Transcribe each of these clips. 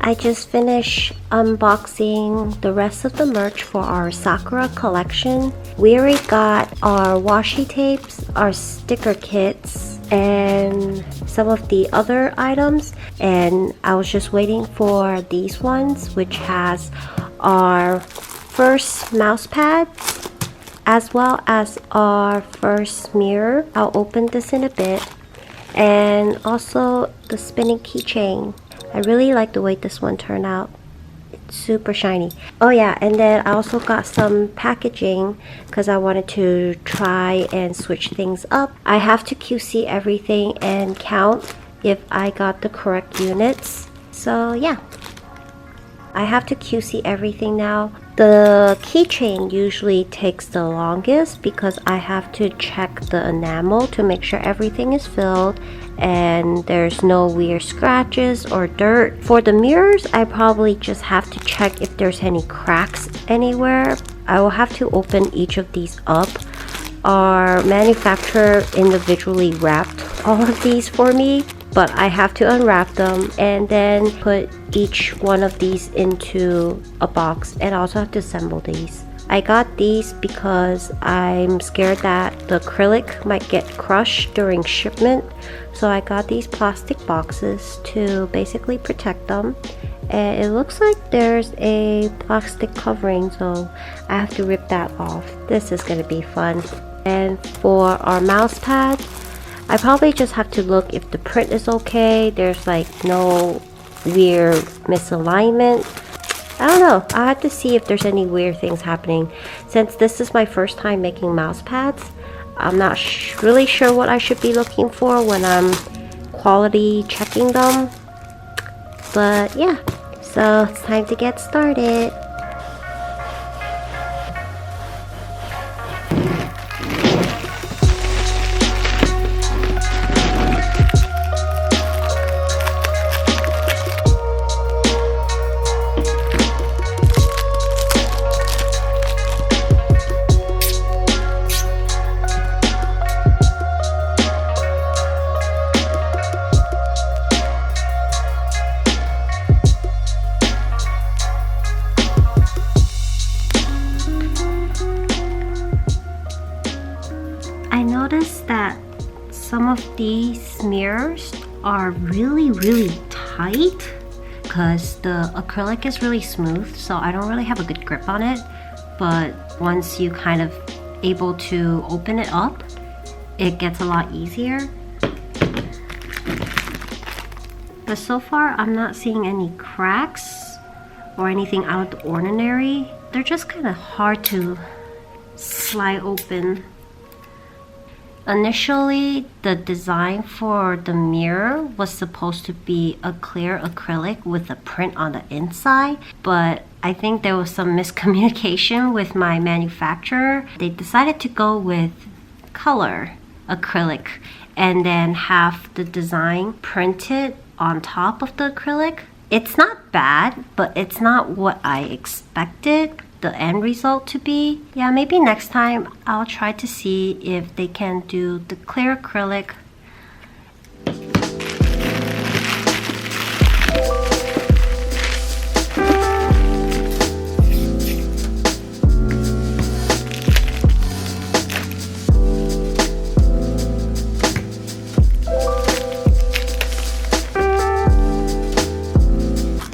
I just finished unboxing the rest of the merch for our Sakura collection. We already got our washi tapes, our sticker kits, and some of the other items, and I was just waiting for these ones, which has our first mouse pads as well as our first mirror. I'll open this in a bit, and also the spinning keychain. I really like the way this one turned out. It's super shiny. Oh yeah, and then I also got some packaging because I wanted to try and switch things up. I have to QC everything and count if I got the correct units. So yeah, I have to QC everything now. The keychain usually takes the longest because I have to check the enamel to make sure everything is filled and there's no weird scratches or dirt. For the mirrors, I probably just have to check if there's any cracks anywhere. I will have to open each of these up. Our manufacturer individually wrapped all of these for me, but I have to unwrap them and then put each one of these into a box, and I also have to assemble these. I got these because I'm scared that the acrylic might get crushed during shipment, so I got these plastic boxes to basically protect them. And it looks like there's a plastic covering, so I have to rip that off. This is gonna be fun. And for our mouse pad, I probably just have to look if the print is okay. There's like no weird misalignment. I don't know. I have to see if there's any weird things happening. Since this is my first time making mouse pads, I'm not really sure what I should be looking for when I'm quality checking them. But yeah, so it's time to get started. I noticed that some of these mirrors are really tight because the acrylic is really smooth, so I don't really have a good grip on it. But once you kind of able to open it up, it gets a lot easier. But so far I'm not seeing any cracks or anything out of the ordinary. They're just kind of hard to slide open. Initially, the design for the mirror was supposed to be a clear acrylic with a print on the inside, but I think there was some miscommunication with my manufacturer. They decided to go with color acrylic and then have the design printed on top of the acrylic. It's not bad, but it's not what I expected the end result to be. Yeah, maybe next time I'll try to see if they can do the clear acrylic.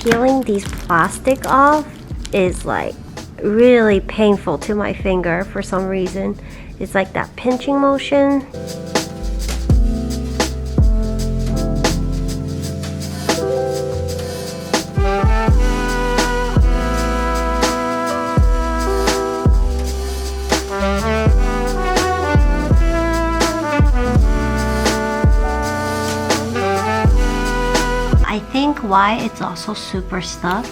Peeling these plastic off is like really painful to my finger for some reason. It's like that pinching motion. I think why it's also super stuck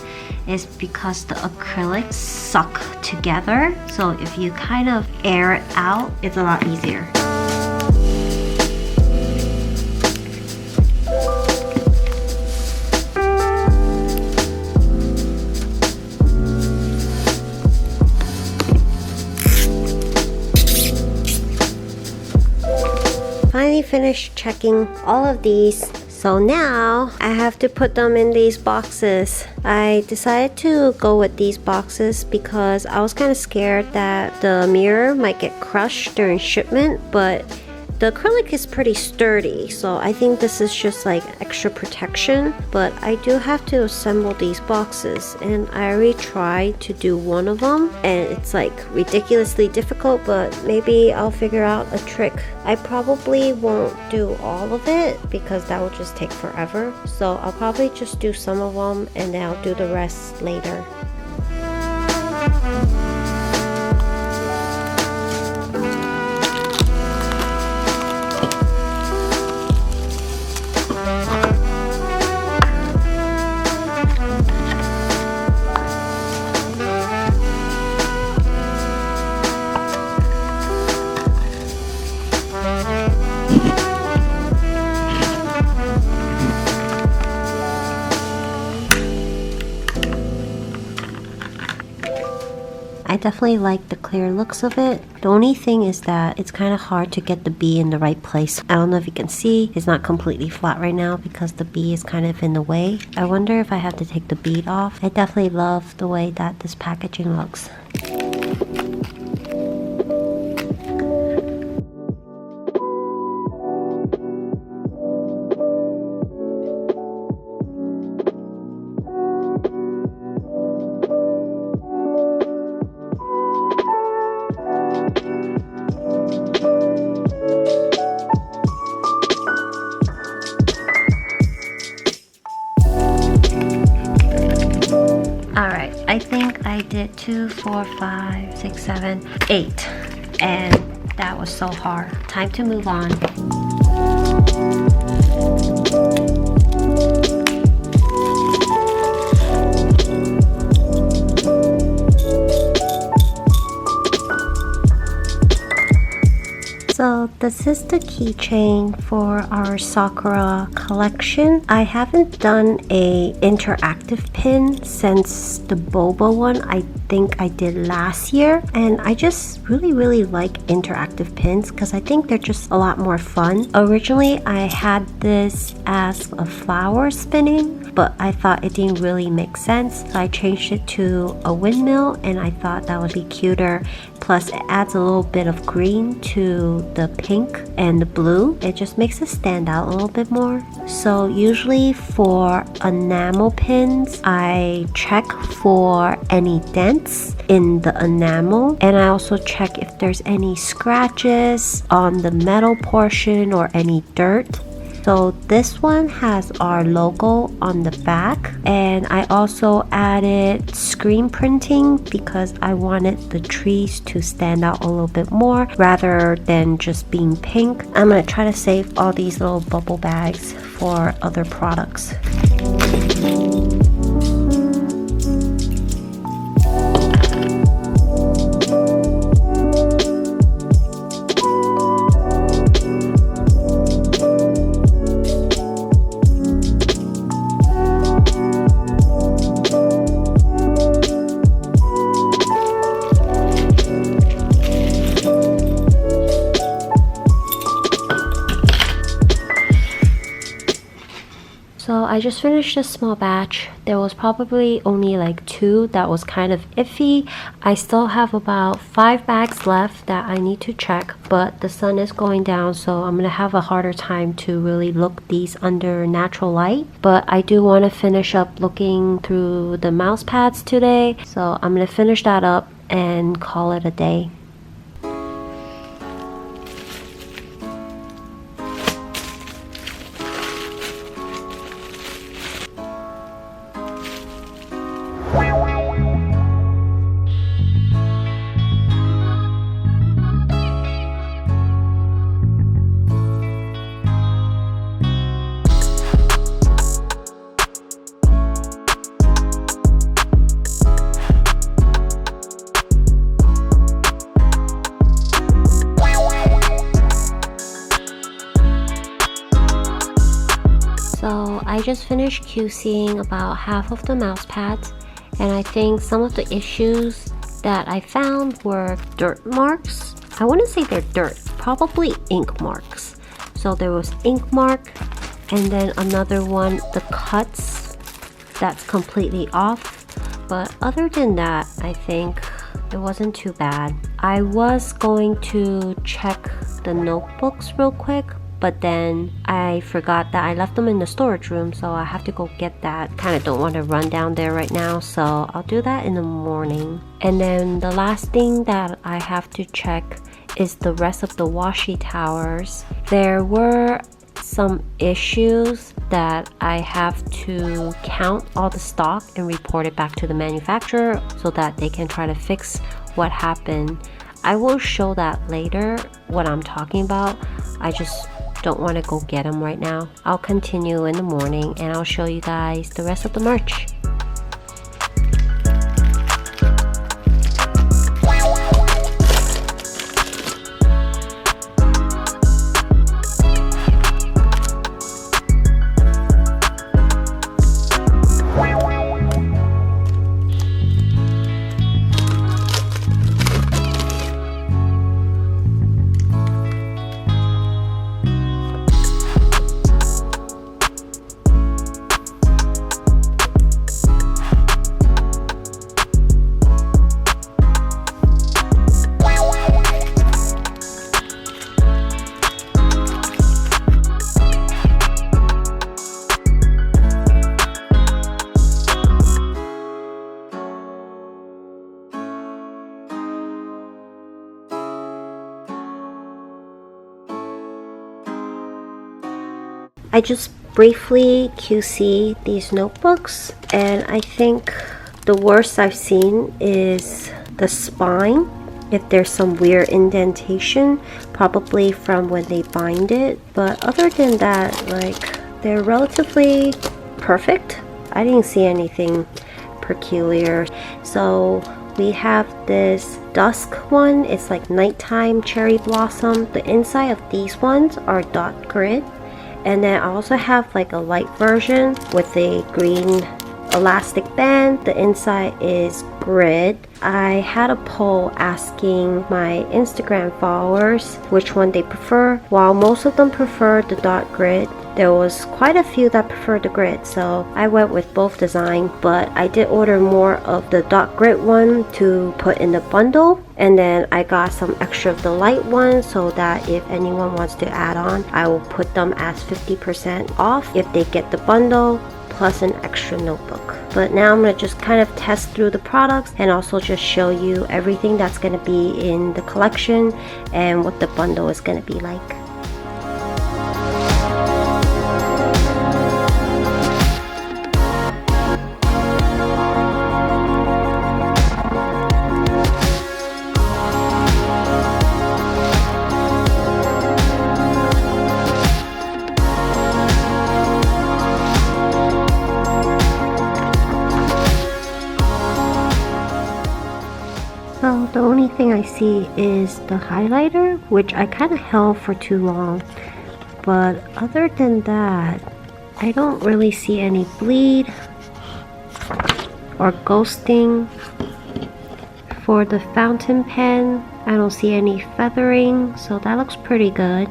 is because the acrylics suck together. So if you kind of air it out, it's a lot easier. Finally finished checking all of these So now I have to put them in these boxes. I decided to go with these boxes because I was kind of scared that the mirror might get crushed during shipment, but the acrylic is pretty sturdy, so I think this is just like extra protection. But I do have to assemble these boxes, and I already tried to do one of them and it's like ridiculously difficult, but maybe I'll figure out a trick. I probably won't do all of it because that will just take forever, so I'll probably just do some of them and then I'll do the rest later. I definitely like the clear looks of it. The only thing is that it's kind of hard to get the bee in the right place. I don't know if you can see, it's not completely flat right now because the bee is kind of in the way. I wonder if I have to take the bead off. I definitely love the way that this packaging looks. Alright, I think I did 2, 4, 5, 6, 7, 8, and that was so hard. Time to move on. So this is the keychain for our Sakura collection. I haven't done a interactive pin since the boba one I think I did last year, and I just really like interactive pins because I think they're just a lot more fun. Originally I had this as a flower spinning, but I thought it didn't really make sense, so I changed it to a windmill, and I thought that would be cuter. Plus it adds a little bit of green to the pink and the blue. It just makes it stand out a little bit more. So usually for enamel pins, I check for any dents in the enamel, and I also check if there's any scratches on the metal portion or any dirt. So this one has our logo on the back, and I also added screen printing because I wanted the trees to stand out a little bit more rather than just being pink. I'm going to try to save all these little bubble bags for other products. So I just finished a small batch. There was probably only like 2 that was kind of iffy. I still have about 5 bags left that I need to check, but the sun is going down, so I'm gonna have a harder time to really look these under natural light. But I do want to finish up looking through the mouse pads today, so I'm gonna finish that up and call it a day. So I just finished QCing about half of the mouse pads, and I think some of the issues that I found were dirt marks. I wouldn't say they're dirt, probably ink marks. So there was ink mark, And then another one, the cuts, that's completely off. But other than that, I think it wasn't too bad. I was going to check the notebooks real quick, but then I forgot that I left them in the storage room, so I have to go get that. Kind of don't want to run down there right now, so I'll do that in the morning. And then the last thing that I have to check is the rest of the washi towers. There were some issues that I have to count all the stock and report it back to the manufacturer so that they can try to fix what happened. I will show that later, what I'm talking about. I just don't want to go get them right now. I'll continue in the morning and I'll show you guys the rest of the merch. I just briefly QC these notebooks, and I think the worst I've seen is the spine. If there's some weird indentation, probably from when they bind it, but other than that, like, they're relatively perfect. I didn't see anything peculiar. So we have this dusk one. It's like nighttime cherry blossom. The inside of these ones are dot grid. And then I also have like a light version with a green elastic band. The inside is grid. I had a poll asking my Instagram followers which one they prefer. While most of them prefer the dot grid, there was quite a few that preferred the grid, so I went with both design, but I did order more of the dot grid one to put in the bundle, and then I got some extra of the light one so that if anyone wants to add on, I will put them as 50% off if they get the bundle plus an extra notebook. But now I'm going to just kind of test through the products and also just show you everything that's going to be in the collection and what the bundle is going to be like. So the only thing I see is the highlighter, which I kind of held for too long. But other than that, I don't really see any bleed or ghosting. For the fountain pen, I don't see any feathering, so that looks pretty good.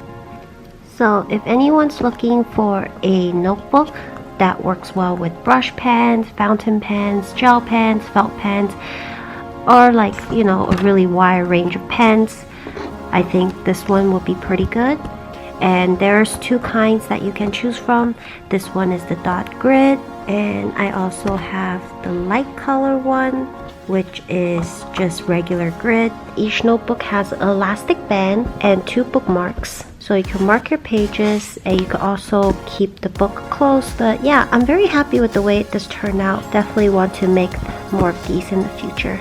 So if anyone's looking for a notebook that works well with brush pens, fountain pens, gel pens, felt pens, or like, you know, a really wide range of pens, I think this one will be pretty good. And there's two kinds that you can choose from. This one is the dot grid, and I also have the light color one, which is just regular grid. Each notebook has an elastic band and 2 bookmarks, so you can mark your pages and you can also keep the book closed. But yeah, I'm very happy with the way this turned out. Definitely want to make more of these in the future.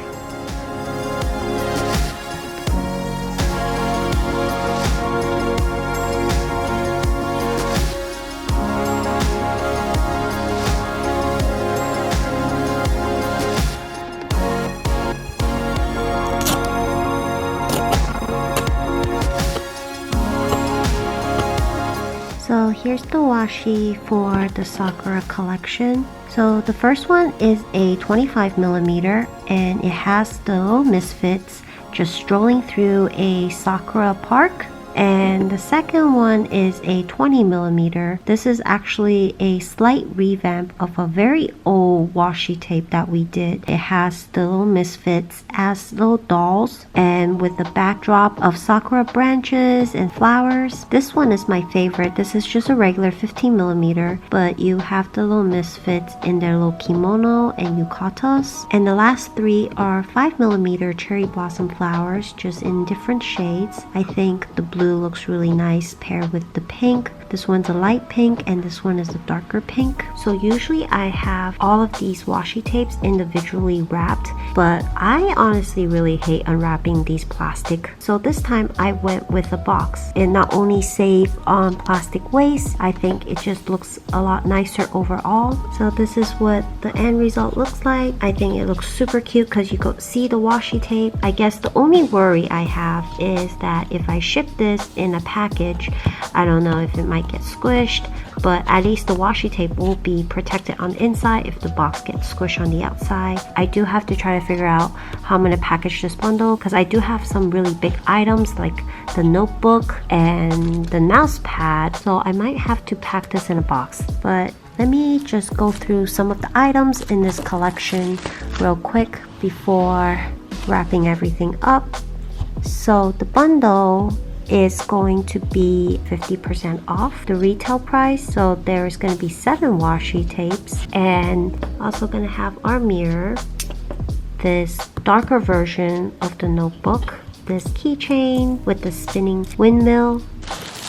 So here's the washi for the Sakura collection. So the first one is a 25mm, and it has the little misfits just strolling through a Sakura park. And the second one is a 20mm. This is actually a slight revamp of a very old washi tape that we did. It has the little misfits as little dolls and with the backdrop of sakura branches and flowers. This one is my favorite. This is just a regular 15mm, but you have the little misfits in their little kimono and yukatas. And the last three are 5mm cherry blossom flowers, just in different shades. I think the blue looks really nice paired with the pink. This one's a light pink and this one is a darker pink. So usually I have all of these washi tapes individually wrapped, but I honestly really hate unwrapping these plastic. So this time I went with a box. It not only saves on plastic waste, I think it just looks a lot nicer overall. So this is what the end result looks like. I think it looks super cute because you go see the washi tape. I guess the only worry I have is that if I ship this in a package, I don't know if it might get squished, but at least the washi tape will be protected on the inside if the box gets squished on the outside. I do have to try to figure out how I'm going to package this bundle because I do have some really big items like the notebook and the mouse pad, so I might have to pack this in a box. But let me just go through some of the items in this collection real quick before wrapping everything up. So the bundle is going to be 50% off the retail price. So there's going to be 7 washi tapes, and also going to have our mirror, this darker version of the notebook, this keychain with the spinning windmill,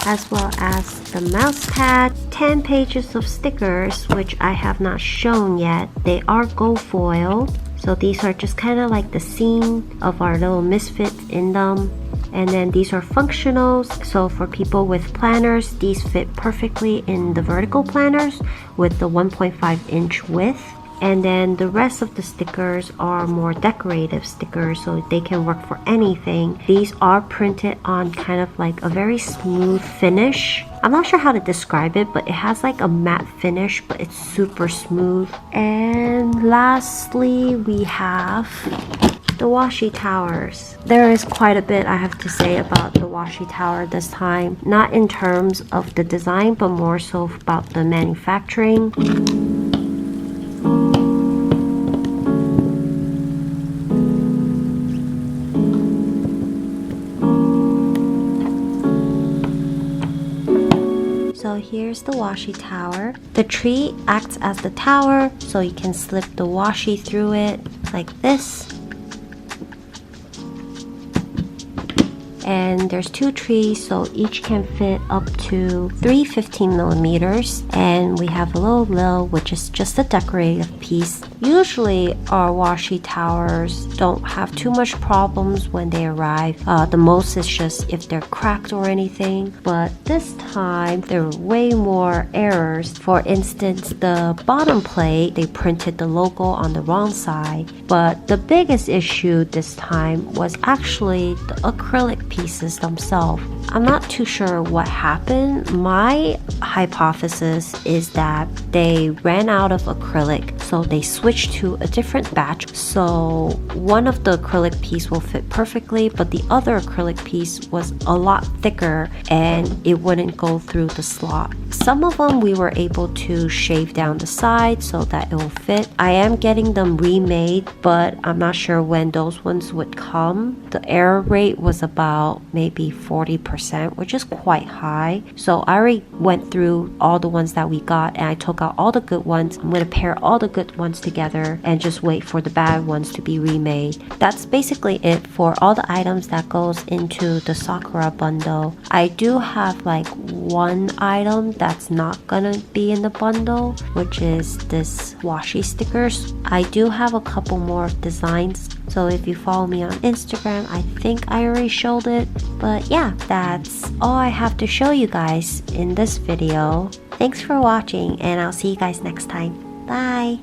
as well as the mouse pad, 10 pages of stickers which I have not shown yet. They are gold foil, so these are just kind of like the scene of our little misfits in them. And then these are functionals, so for people with planners, these fit perfectly in the vertical planners with the 1.5-inch width. And then the rest of the stickers are more decorative stickers, so they can work for anything. These are printed on kind of like a very smooth finish. I'm not sure how to describe it, but it has like a matte finish, but it's super smooth. And lastly, we have the washi towers. There is quite a bit I have to say about the washi tower this time. Not in terms of the design, but more so about the manufacturing. So here's the washi tower. The tree acts as the tower, so you can slip the washi through it like this. And there's 2 trees, so each can fit up to 3 15mm. And we have a little lil, which is just a decorative piece. Usually our washi towers don't have too much problems when they arrive. The most is just if they're cracked or anything. But this time there were way more errors. For instance, the bottom plate, they printed the logo on the wrong side. But the biggest issue this time was actually the acrylic pieces themselves. I'm not too sure what happened. My hypothesis is that they ran out of acrylic, so they switched to a different batch. So one of the acrylic piece will fit perfectly, but the other acrylic piece was a lot thicker and it wouldn't go through the slot. Some of them we were able to shave down the side so that it will fit. I am getting them remade, but I'm not sure when those ones would come. The error rate was about maybe 40%, which is quite high. So I already went through all the ones that we got and I took out all the good ones. I'm going to pair all the good ones together and just wait for the bad ones to be remade. That's basically it for all the items that goes into the Sakura bundle. I do have like one item that's not gonna be in the bundle, which is this washi stickers. I do have a couple more designs, so if you follow me on Instagram, I think I already showed it. But yeah, that's all I have to show you guys in this video. Thanks for watching and I'll see you guys next time. Bye!